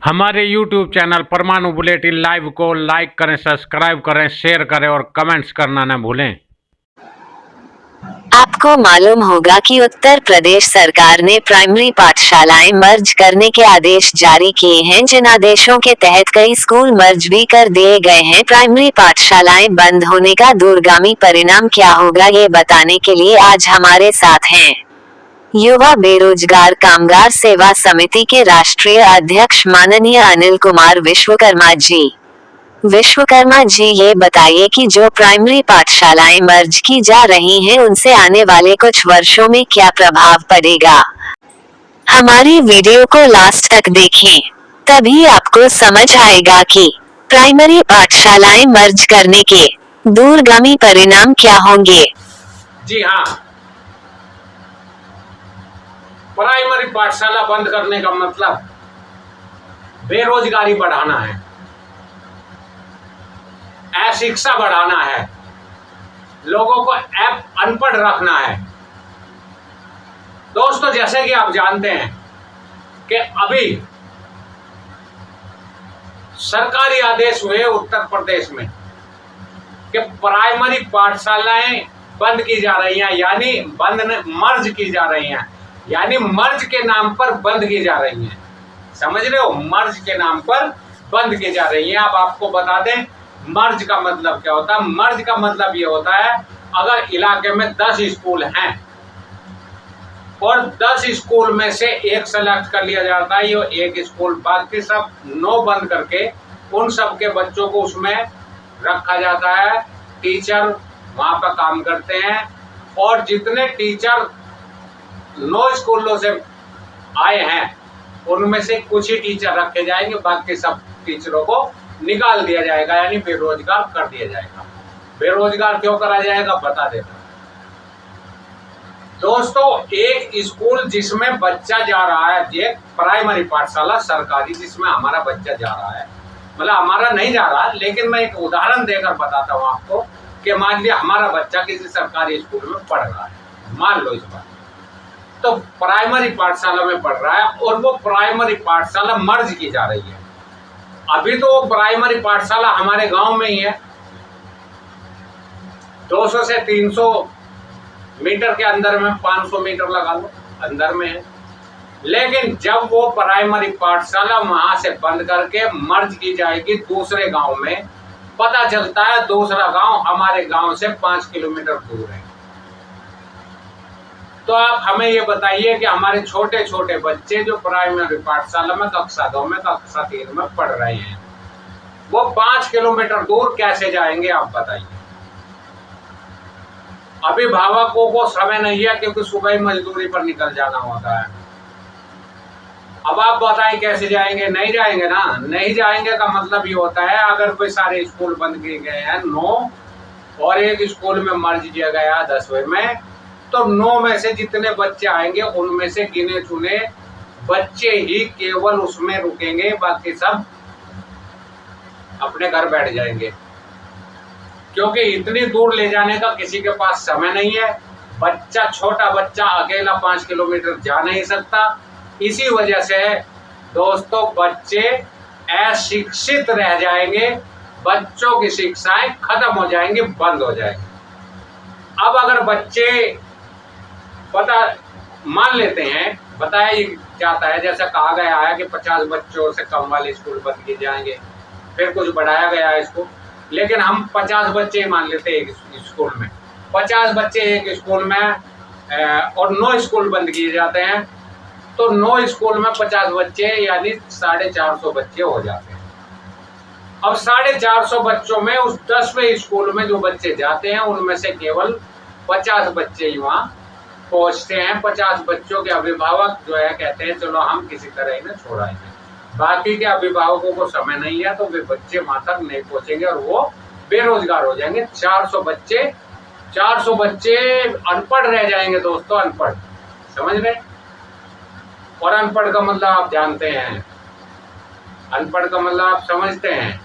हमारे YouTube channel परमाणु bulletin live को लाइक करें, सब्सक्राइब करें, शेयर करें और कमेंट्स करना न भूलें। आपको मालूम होगा कि उत्तर प्रदेश सरकार ने प्राइमरी पाठशालाएं मर्ज करने के आदेश जारी किए हैं, जिन आदेशों के तहत कई स्कूल मर्ज भी कर दिए गए हैं। प्राइमरी पाठशालाएं बंद होने का दूरगामी परिणाम क्या होगा, ये बताने के लिए आज हमारे साथ हैं युवा बेरोजगार कामगार सेवा समिति के राष्ट्रीय अध्यक्ष माननीय अनिल कुमार विश्वकर्मा जी। विश्वकर्मा जी, ये बताइए कि जो प्राइमरी पाठशालाएं मर्ज की जा रही हैं उनसे आने वाले कुछ वर्षों में क्या प्रभाव पड़ेगा। हमारी वीडियो को लास्ट तक देखें, तभी आपको समझ आएगा कि प्राइमरी पाठशालाएं मर्ज करने के दूरगामी परिणाम क्या होंगे। जी हाँ, प्राइमरी पाठशाला बंद करने का मतलब बेरोजगारी बढ़ाना है, अशिक्षा बढ़ाना है, लोगों को अनपढ़ रखना है। दोस्तों, जैसे कि आप जानते हैं कि अभी सरकारी आदेश हुए उत्तर प्रदेश में कि प्राइमरी पाठशालाएं बंद की जा रही हैं, यानी मर्ज की जा रही हैं, यानी मर्ज के नाम पर बंद की जा रही हैं। समझ रहे हो, मर्ज के नाम पर बंद की जा रही हैं। अब आपको बता दें मर्ज का मतलब क्या होता है। मर्ज का मतलब ये होता है, अगर इलाके में 10 स्कूल हैं और 10 स्कूल में से एक सेलेक्ट कर लिया जाता है, ये एक स्कूल, बाकी सब 9 बंद करके उन सब के बच्चों को उसमें रखा जाता है। टीचर वहां पर काम करते हैं और जितने टीचर 9 स्कूलों से आए हैं उनमें से कुछ ही टीचर रखे जाएंगे, बाकी सब टीचरों को निकाल दिया जाएगा, यानी बेरोजगार कर दिया जाएगा। बेरोजगार क्यों करा जाएगा, बता देता हूं दोस्तों। एक स्कूल जिसमें बच्चा जा रहा है, एक प्राइमरी पाठशाला सरकारी जिसमें हमारा बच्चा जा रहा है, मतलब हमारा नहीं जा रहा, लेकिन मैं एक उदाहरण देकर बताता हूं आपको कि मान लिया हमारा बच्चा किसी सरकारी स्कूल में पढ़ रहा है, मान लो इस बार, तो प्राइमरी पाठशाला में पढ़ रहा है और वो प्राइमरी पाठशाला मर्ज की जा रही है। अभी तो वो प्राइमरी पाठशाला हमारे गांव में ही है, 200 से 300 मीटर के अंदर में, 500 मीटर लगा लो अंदर में है। लेकिन जब वो प्राइमरी पाठशाला वहां से बंद करके मर्ज की जाएगी दूसरे गांव में, पता चलता है दूसरा गांव हमारे गांव से 5 किलोमीटर दूर है। तो आप हमें ये बताइए कि हमारे छोटे छोटे बच्चे जो प्राइमरी पाठशाला में कक्षा 2 में, कक्षा 3 में पढ़ रहे हैं, वो 5 किलोमीटर दूर कैसे जाएंगे, आप बताइए। अभिभावकों को समय नहीं है क्योंकि सुबह ही मजदूरी पर निकल जाना होता है। अब आप बताएं कैसे जाएंगे, नहीं जाएंगे ना। नहीं जाएंगे का मतलब ये होता है, अगर कोई सारे स्कूल बंद किए गए हैं 9 और एक स्कूल में मर्ज किया गया 10वें में, तो 9 में से जितने बच्चे आएंगे उनमें से गिने चुने बच्चे ही केवल उसमें रुकेंगे, बाकी सब अपने घर बैठ जाएंगे, क्योंकि इतनी दूर ले जाने का किसी के पास समय नहीं है। बच्चा, छोटा बच्चा अकेला 5 किलोमीटर जा नहीं सकता। इसी वजह से दोस्तों बच्चे अशिक्षित रह जाएंगे, बच्चों की शिक्षाएं खत्म हो जाएंगी, बंद हो जाएंगी। अब अगर बच्चे मान लेते हैं, बताया जाता है, जैसा कहा गया है कि 50 बच्चों से कम वाले स्कूल बंद किए जाएंगे, फिर कुछ बढ़ाया गया है इसको, लेकिन हम 50 बच्चे मान लेते हैं एक स्कूल में, 50 बच्चे एक स्कूल में और 9 स्कूल बंद किए जाते हैं, तो 9 स्कूल में 50 बच्चे यानी 450 बच्चे हो जाते हैं। अब 450 बच्चों में उस 10वें स्कूल में जो बच्चे जाते हैं उनमें से केवल 50 बच्चे ही वहां पहुंचते हैं। 50 बच्चों के अभिभावक जो है कहते हैं चलो हम किसी तरह इन्हें छोड़ाएंगे, बाकी के अभिभावकों को समय नहीं है तो वे बच्चे वहां तक नहीं पहुंचेंगे और वो बेरोजगार हो जाएंगे। 400 बच्चे अनपढ़ रह जाएंगे दोस्तों, अनपढ़, समझ रहे। और अनपढ़ का मतलब आप जानते हैं, अनपढ़ का मतलब आप समझते हैं।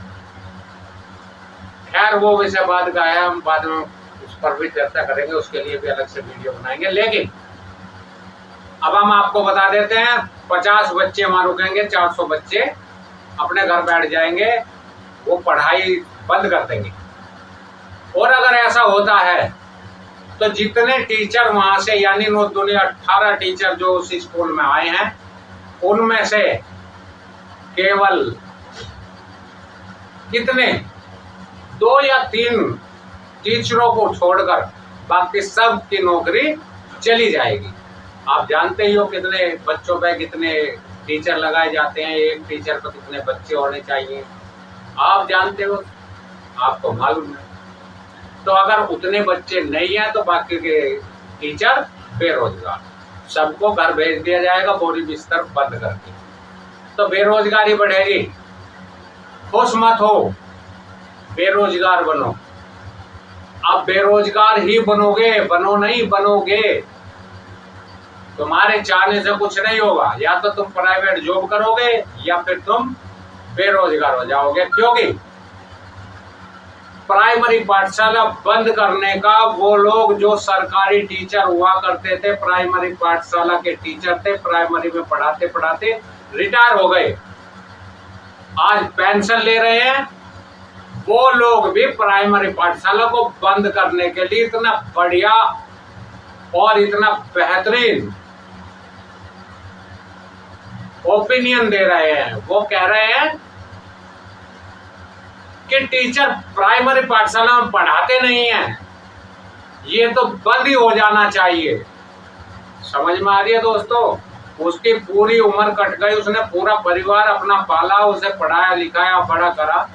खैर वो विषय बाद का है, हम बाद में उस पर भी चर्चा करेंगे, उसके लिए भी अलग से वीडियो बनाएंगे। लेकिन अब हम आपको बता देते हैं 50 बच्चे वहां रुकेंगे, 400 बच्चे अपने घर बैठ जाएंगे, वो पढ़ाई बंद कर देंगे। और अगर ऐसा होता है तो जितने टीचर वहां से, यानी 18 टीचर जो उस स्कूल में आए हैं, उनमें से केवल कितने 2 या 3 टीचरों को छोड़कर बाकी सब की नौकरी चली जाएगी। आप जानते ही हो कितने बच्चों पे कितने टीचर लगाए जाते हैं, एक टीचर पर कितने बच्चे होने चाहिए, आप जानते हो, आपको मालूम है। तो अगर उतने बच्चे नहीं है तो बाकी के टीचर बेरोजगार, सबको घर भेज दिया जाएगा बोरी बिस्तर बंद करके, तो बेरोजगारी बढ़ेगी। खुश मत हो, बेरोजगार बनो। अब बेरोजगार ही बनोगे, बनो नहीं बनोगे, तुम्हारे चाहने से कुछ नहीं होगा। या तो तुम प्राइवेट जॉब करोगे या फिर तुम बेरोजगार हो जाओगे। क्योंकि प्राइमरी पाठशाला बंद करने का वो लोग जो सरकारी टीचर हुआ करते थे, प्राइमरी पाठशाला के टीचर थे, प्राइमरी में पढ़ाते पढ़ाते रिटायर हो गए, आज पेंशन ले रहे हैं, वो लोग भी प्राइमरी पाठशाला को बंद करने के लिए इतना बढ़िया और इतना बेहतरीन ओपिनियन दे रहे हैं। वो कह रहे हैं कि टीचर प्राइमरी पाठशाला में पढ़ाते नहीं हैं, ये तो बंद ही हो जाना चाहिए। समझ में आ रही है दोस्तों? उसकी पूरी उम्र कट गई, उसने पूरा परिवार अपना पाला, उसे पढ़ाया लिखाया बड़ा करा,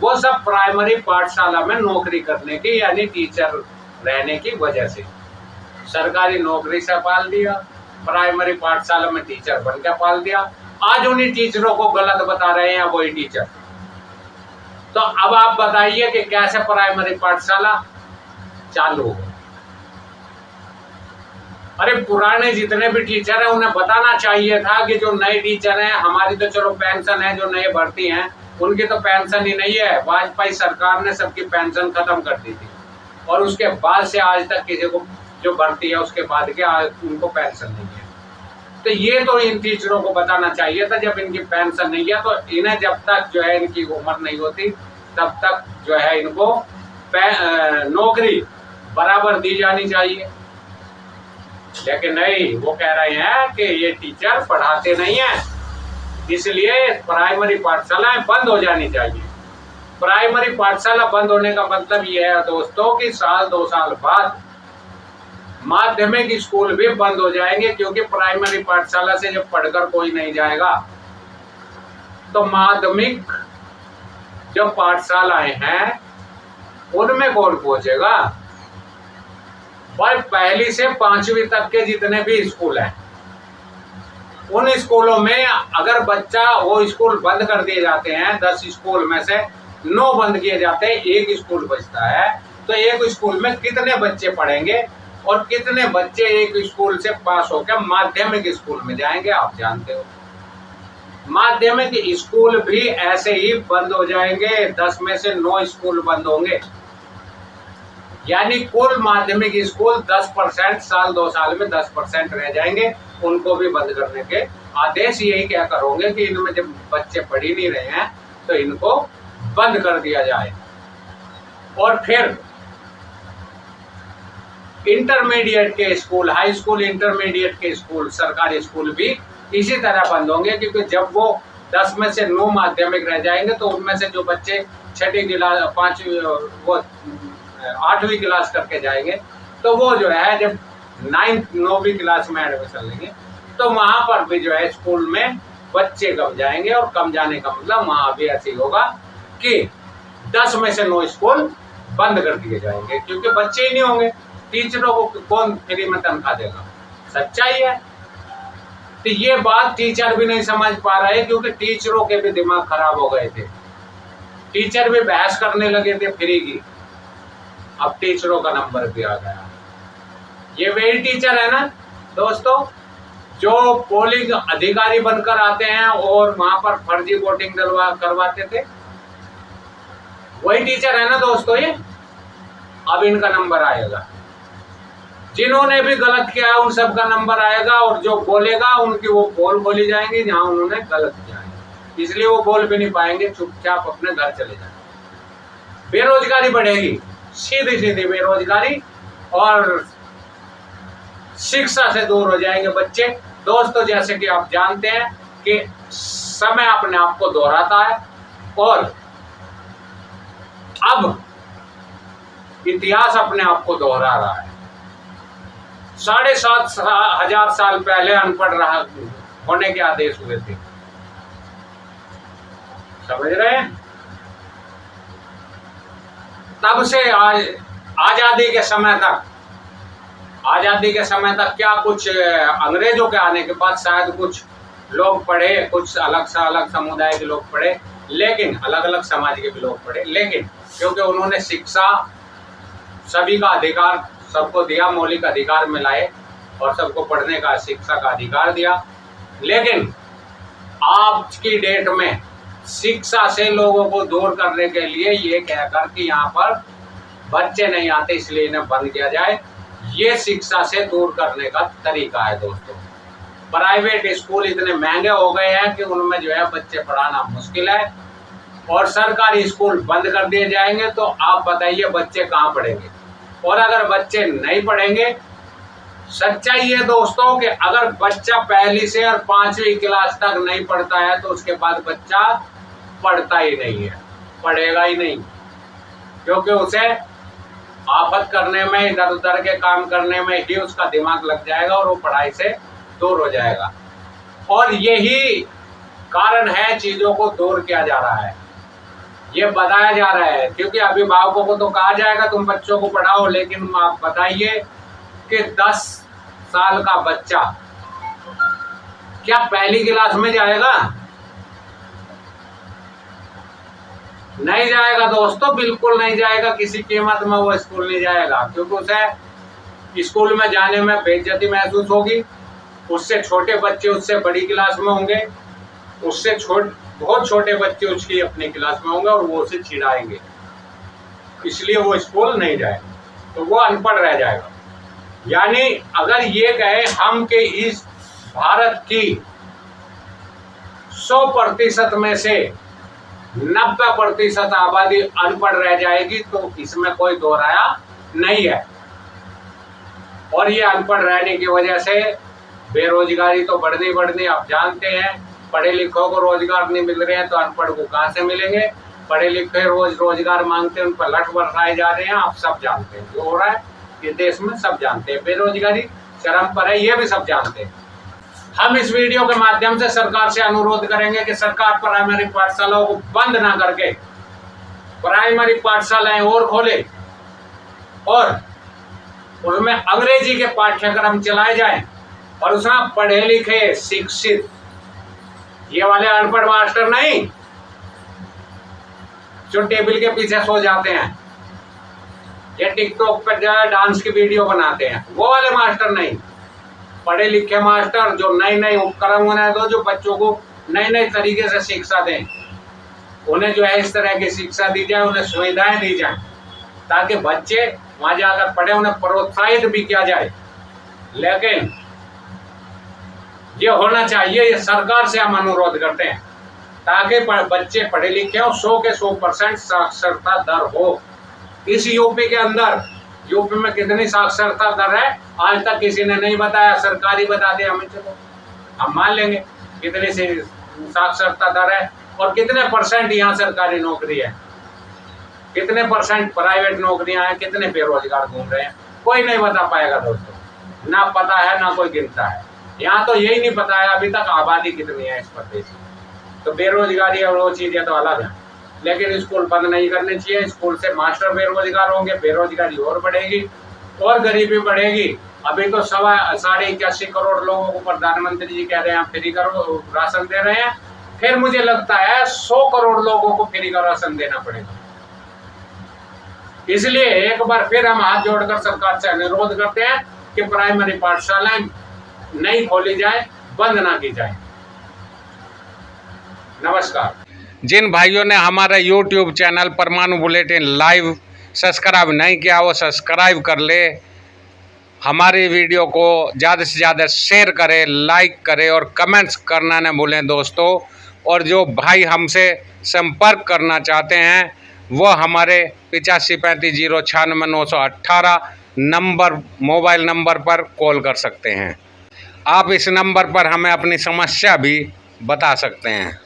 वो सब प्राइमरी पाठशाला में नौकरी करने की यानी टीचर रहने की वजह से सरकारी नौकरी से पाल दिया, प्राइमरी पाठशाला में टीचर बन के पाल दिया। आज उन्हीं टीचरों को गलत बता रहे हैं वही टीचर। तो अब आप बताइए कि कैसे प्राइमरी पाठशाला चालू हो। अरे पुराने जितने भी टीचर हैं उन्हें बताना चाहिए था कि जो नए टीचर हैं, हमारी तो चलो पेंशन है, जो नए भर्ती हैं उनकी तो पेंशन ही नहीं है। वाजपेयी सरकार ने सबकी पेंशन खत्म कर दी थी और उसके बाद से आज तक किसी को जो भर्ती है उसके बाद के उनको पेंशन नहीं है। तो ये तो इन टीचरों को बताना चाहिए था, जब इनकी पेंशन नहीं है तो इन्हें जब तक जो है इनकी उम्र नहीं होती तब तक जो है इनको नौकरी बराबर दी जानी चाहिए। लेकिन नहीं, वो कह रहे हैं कि ये टीचर पढ़ाते नहीं हैं, इसलिए प्राइमरी पाठशालाएं बंद हो जानी चाहिए। प्राइमरी पाठशाला बंद होने का मतलब ये है दोस्तों कि 1-2 साल बाद माध्यमिक स्कूल भी बंद हो जाएंगे, क्योंकि प्राइमरी पाठशाला से जब पढ़कर कोई नहीं जाएगा तो माध्यमिक जो पाठशालाएं हैं उनमें कौन पहुंचेगा। और 1ली से 5वीं तक के जितने भी स्कूल हैं उन स्कूलों में अगर बच्चा वो स्कूल बंद कर दिए जाते हैं, 10 स्कूल में से 9 बंद किए जाते हैं, 1 स्कूल बचता है, तो 1 स्कूल में कितने बच्चे पढ़ेंगे और कितने बच्चे 1 स्कूल से पास होकर माध्यमिक स्कूल में जाएंगे, आप जानते हो। माध्यमिक स्कूल भी ऐसे ही बंद हो जाएंगे, 10 में से 9 स्कूल बंद होंगे, यानी कुल माध्यमिक स्कूल 10% साल 2 साल में 10% रह जाएंगे, उनको भी बंद करने के आदेश यही क्या करोगे कि इनमें जब बच्चे पढ़ ही नहीं रहे हैं तो इनको बंद कर दिया जाए। और फिर इंटरमीडिएट के स्कूल, हाई स्कूल, इंटरमीडिएट के स्कूल, सरकारी स्कूल भी इसी तरह बंद होंगे, क्योंकि जब वो 10 में से 9 माध्यमिक रह जाएंगे तो उनमें से जो बच्चे 6ठी क्लास 5वीं वो 8वीं क्लास करके जाएंगे तो वो जो है जब 9वीं क्लास में एडमिशन लेंगे तो वहां पर भी जो है स्कूल में बच्चे कम जाएंगे। और कम जाने का मतलब वहां भी ऐसे ही होगा कि 10 में से 9 स्कूल बंद कर दिए जाएंगे, क्योंकि बच्चे ही नहीं होंगे। टीचरों को कौन फ्री में तनख्वाह देगा? सच्चाई है। तो ये बात टीचर भी नहीं समझ पा रहे, क्योंकि टीचरों के भी दिमाग खराब हो गए थे, टीचर भी बहस करने लगे थे फ्री की। अब टीचरों का नंबर भी आ गया। ये वही टीचर है ना दोस्तों जो पोलिंग अधिकारी बनकर आते हैं और वहां पर फर्जी वोटिंग करवाते थे, वही टीचर है ना दोस्तों ये। अब इनका नंबर आएगा, जिन्होंने भी गलत किया है उन सब का नंबर आएगा, और जो बोलेगा उनकी वो पोल खोली जाएंगी जहां उन्होंने गलत किया है। इसलिए वो बोल भी नहीं पाएंगे, चुपचाप अपने घर चले जाए। बेरोजगारी बढ़ेगी, सीधी सीधी बेरोजगारी, और शिक्षा से दूर हो जाएंगे बच्चे। दोस्तों, जैसे कि आप जानते हैं कि समय अपने आप को दोहराता है, और अब इतिहास अपने आप को दोहरा रहा है। 7,500 साल पहले अनपढ़ रहा होने के आदेश हुए थे, समझ रहे हैं? तब से आज आजादी के समय तक क्या कुछ अंग्रेजों के आने के बाद शायद कुछ लोग पढ़े, कुछ अलग समुदाय के लोग पढ़े, लेकिन अलग अलग समाज के भी लोग पढ़े, लेकिन क्योंकि उन्होंने शिक्षा सभी का अधिकार सबको दिया, मौलिक अधिकार में लाए और सबको पढ़ने का, शिक्षा का अधिकार दिया। लेकिन आज की डेट में शिक्षा से लोगों को दूर करने के लिए ये कहकर कि यहाँ पर बच्चे नहीं आते इसलिए इन्हें बंद किया जाए, ये शिक्षा से दूर करने का तरीका है। दोस्तों, प्राइवेट स्कूल इतने महंगे हो गए हैं कि उनमें जो है बच्चे पढ़ाना मुश्किल है, और सरकारी स्कूल बंद कर दिए जाएंगे तो आप बताइए बच्चे कहाँ पढ़ेंगे? और अगर बच्चे नहीं पढ़ेंगे, सच्चाई है दोस्तों कि अगर बच्चा पहली से और 5वीं क्लास तक नहीं पढ़ता है तो उसके बाद बच्चा पढ़ता ही नहीं है, पढ़ेगा ही नहीं, क्योंकि उसे आफत करने में, इधर उधर के काम करने में ही उसका दिमाग लग जाएगा और वो पढ़ाई से दूर हो जाएगा। और यही कारण है चीजों को दूर किया जा रहा है, ये बताया जा रहा है, क्योंकि अभिभावकों को तो कहा जाएगा तुम बच्चों को पढ़ाओ, लेकिन आप बताइए कि 10 साल का बच्चा क्या पहली क्लास में जाएगा? नहीं जाएगा दोस्तों, बिल्कुल नहीं जाएगा, किसी कीमत में वो स्कूल नहीं जाएगा, क्योंकि उसे स्कूल में जाने में बेइज्जती महसूस होगी। उससे छोटे बच्चे उससे बड़ी क्लास में होंगे, उससे बहुत छोटे बच्चे उसकी अपनी क्लास में होंगे और वो उसे चिढ़ाएंगे, इसलिए वो स्कूल नहीं जाएगा, तो वो अनपढ़ रह जाएगा। यानी अगर ये कहे हम कि इस भारत की 100% में से 90% आबादी अनपढ़ रह जाएगी, तो इसमें कोई दो राय नहीं है। और ये अनपढ़ रहने की वजह से बेरोजगारी तो बढ़नी, आप जानते हैं, पढ़े लिखों को रोजगार नहीं मिल रहे हैं तो अनपढ़ को कहाँ से मिलेंगे? पढ़े लिखे रोजगार मांगते हैं, उन पर लठ बरसाए जा रहे हैं, आप सब जानते हैं जो हो रहा है ये देश में, सब जानते हैं। बेरोजगारी चरम पर है, ये भी सब जानते हैं। हम इस वीडियो के माध्यम से सरकार से अनुरोध करेंगे कि सरकार प्राइमरी पाठशालाओं को बंद ना करके प्राइमरी पाठशालाएं और खोले और उसमें अंग्रेजी के पाठ्यक्रम चलाए जाएं और उसमें पढ़े लिखे शिक्षित, ये वाले अनपढ़ मास्टर नहीं जो टेबल के पीछे सो जाते हैं या टिकटॉक पर डांस की वीडियो बनाते हैं, वो वाले मास्टर नहीं, पढ़े लिखे मास्टर जो नए उपकरण बनाए दो, जो बच्चों को नए तरीके से शिक्षा दें, उन्हें जो है इस तरह की शिक्षा दी जाए, उन्हें सुविधाएं दी जाए ताकि बच्चे वहां जाकर पढ़े, उन्हें प्रोत्साहित भी किया जाए। लेकिन ये होना चाहिए, ये सरकार से हम अनुरोध करते हैं ताकि बच्चे पढ़े लिखे हो, 100 के 100% साक्षरता दर हो। इस यूपी के अंदर, यूपी में कितनी साक्षरता दर है आज तक किसी ने नहीं बताया, सरकारी बता दे हमें, चलो हम मान लेंगे कितनी सी साक्षरता दर है और कितने % यहाँ सरकारी नौकरी है, कितने % प्राइवेट नौकरियां हैं, कितने बेरोजगार घूम रहे हैं, कोई नहीं बता पाएगा दोस्तों, ना पता है ना कोई गिनता है। यहाँ तो यही नहीं पता है अभी तक आबादी कितनी है इस प्रदेश में, तो बेरोजगारी और वो चीजें तो अलग है। लेकिन स्कूल बंद नहीं करने चाहिए, स्कूल से मास्टर बेरोजगार होंगे, बेरोजगारी और बढ़ेगी और गरीबी बढ़ेगी। अभी तो 81 करोड़ लोगों को प्रधानमंत्री जी कह रहे हैं फ्री करो राशन दे रहे हैं, फिर मुझे लगता है 100 करोड़ लोगों को फ्री का राशन देना पड़ेगा। इसलिए एक बार फिर हम हाथ जोड़कर सरकार से अनुरोध करते हैं कि प्राइमरी पाठशालाएं नहीं खोली जाए, बंद ना की जाए। नमस्कार। जिन भाइयों ने हमारे YouTube चैनल परमाणु बुलेटिन लाइव सब्सक्राइब नहीं किया वो सब्सक्राइब कर ले, हमारी वीडियो को ज़्यादा से ज़्यादा शेयर करें, लाइक करें और कमेंट्स करना न भूलें दोस्तों। और जो भाई हमसे संपर्क करना चाहते हैं वो हमारे 8535096918 नंबर मोबाइल नंबर पर कॉल कर सकते हैं। आप इस नंबर पर हमें अपनी समस्या भी बता सकते हैं।